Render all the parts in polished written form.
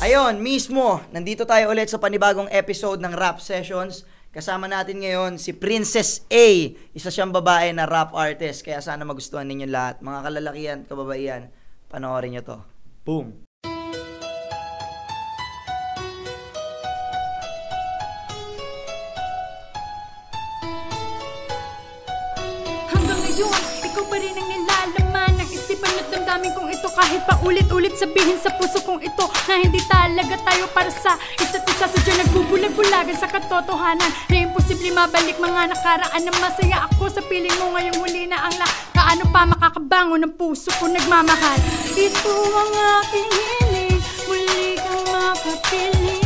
Ayun, mismo, nandito tayo ulit sa panibagong episode ng Rap Sessions. Kasama natin ngayon si Princess A. Isa siyang babae na rap artist. Kaya sana magustuhan ninyo lahat. Mga kalalakihan, kababaihan, panoorin nyo to. Boom! Hanggang ngayon, ikaw pa rin ang nilalaman ng isipan at damdamin kong ito. Kahit pa ulit-ulit sabihin sa puso kong ito na hindi talaga tayo para sa isa't isa. Sadya nagbubulag-bulagan sa katotohanan na imposible mabalik mga nakaraan na masaya ako sa piling mo. Ngayong huli na ang kaano pa makakabangon ng puso ko nagmamahal. Ito ang aking hiling, muli kang makapiling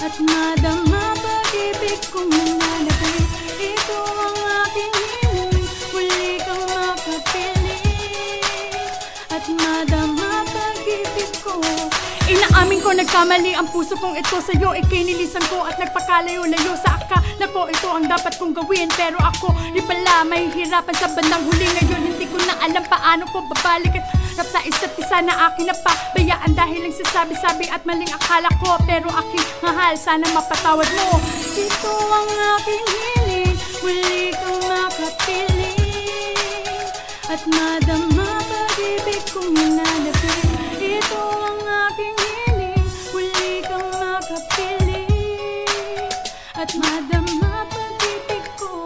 at madama pag-ibig kong nananapit. Ito ang aking hiling, muli kang makapiling at madama pag-ibig ko. Inaamin ko nagkamali ang puso kong ito sa'yo. Ikinilisan ko at nagpakalayo-layo sa akala ko ito ang dapat kong gawin. Pero ako di pala mahihirapan sa bandang huli. Ngayon hindi ko na alam paano ko babalik at rap sa isa't isa na akin na pabayaan dahil lang sa sabi-sabi at maling akala ko. Pero aking mahal, sana mapatawad mo. Ito ang aking hiling, muli kang makapiling at madama pag-ibig kong nananapit. Ito ang aking hiling, muli kang makapiling at madama pag-ibig ko.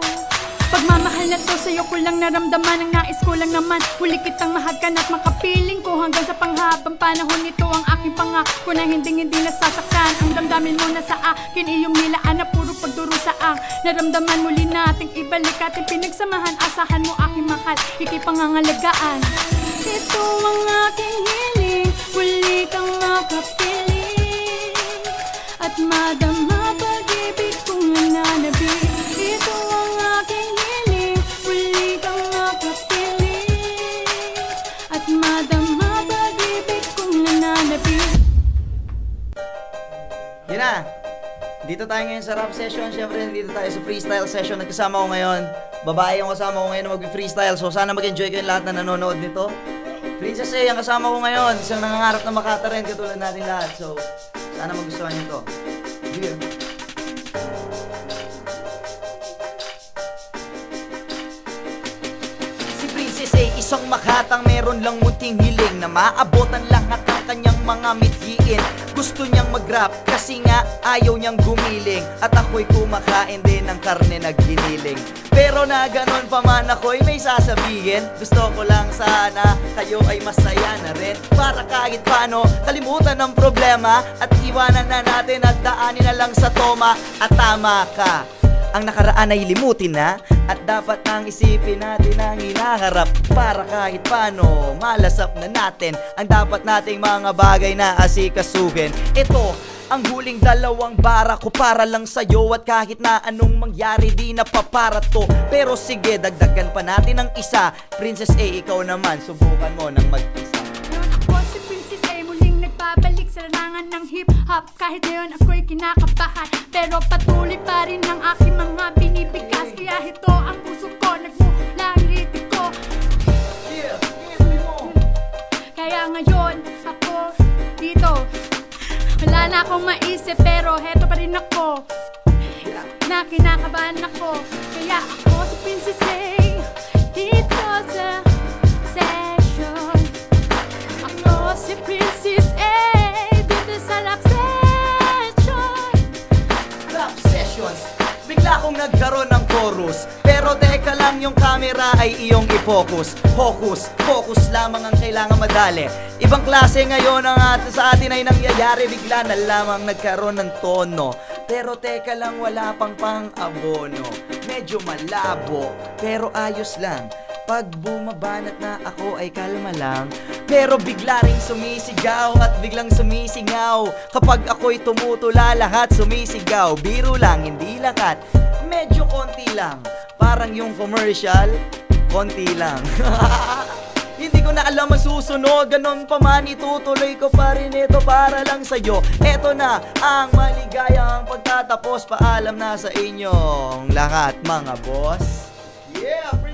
Pagmamahal na to sa'yo ko lang naramdaman. Ang nais ko lang naman muli kitang mahagkan at makapiling ko. Hanggang sa panghabang panahon nito ang aking pangako na hindi nasasaktan. Ang damdamin mo na sa akin, iyong nilaan na puro pagdurusa ang naramdaman. Muli nating ibalik ating pinagsamahan. Asahan mo aking mahal, ikay pangangalagaan. Ito ang aking hiling, muli kang makapiling at madama pag-ibig kong nananapit. Ito ang aking hiling, muli kang makapiling at madama pag-ibig kong nananapit. Yan na! Dito tayo ngayon sa rap session. Siyempre, dito tayo sa freestyle session. Nagkasama ko ngayon. Babae yung kasama ko ngayon na mag-freestyle. So, sana mag-enjoy kayo lahat na nanonood nito. Princess A, ang kasama ko ngayon. Isang nangangarap na makata rin katulad natin lahat. So, sana magustuhan nyo to. Yeah. Si Princess A, isang makatang meron lang munting hiling na maabot ang lahat ng kanyang mga mithiin. Gusto niyang mag-rap kasi nga ayaw niyang gumiling. At ako'y kumakain din ng karne na giniling. Pero na ganon pa man ako'y may sasabihin. Gusto ko lang sana kayo ay masaya na rin, para kahit paano kalimutan ang problema at iwanan na natin at daanin na lang sa toma. At tama ka, ang nakaraan ay limutin na at dapat nang isipin natin ang hinaharap, para kahit paano malasap na natin ang dapat nating mga bagay na asikasuhin. Ito ang huling dalawang bara ko para lang sa'yo, at kahit na anong mangyari di napaparat ko. Pero sige, dagdagan pa natin ng isa. Princess A, ikaw naman, subukan mo ng mag-isa. Ngayon ako si Princess A, muling nagbabalik sa larangan ng hip-hop. Kahit ngayon ako'y kinakabahan, pero patuloy pa rin ang aking mga binibigkas. Kaya ito ang puso ko, nagmula ang litig ko. Kaya ngayon ako dito, wala na akong maisip, pero heto pa rin ako na kinakabahan ako. Kaya ako si Princess A, dito sa session. Ako si Princess A, dito sa rap session. Rap sessions. Bigla akong nagkaroon ng chorus, pero teka lang, yung camera ay iyong i-focus. Focus lamang ang kailangan madali. Ibang klase ngayon ang sa atin ay nangyayari. Bigla na lamang nagkaroon ng tono, pero teka lang, wala pang pang-abono. Medyo malabo, pero ayos lang. Pag bumabanat na ako ay kalma lang, pero bigla ring sumisigaw at biglang sumisingaw. Kapag ako'y tumutula, lahat sumisigaw. Biro lang, hindi lakat, medyo konti lang. Parang yung commercial, konti lang. Hindi ko na alam ang susunod, ganon pa man itutuloy ko pa rin ito para lang sa'yo. Eto na ang maligayang pagtatapos. Paalam na sa inyong lahat mga boss. Yeah!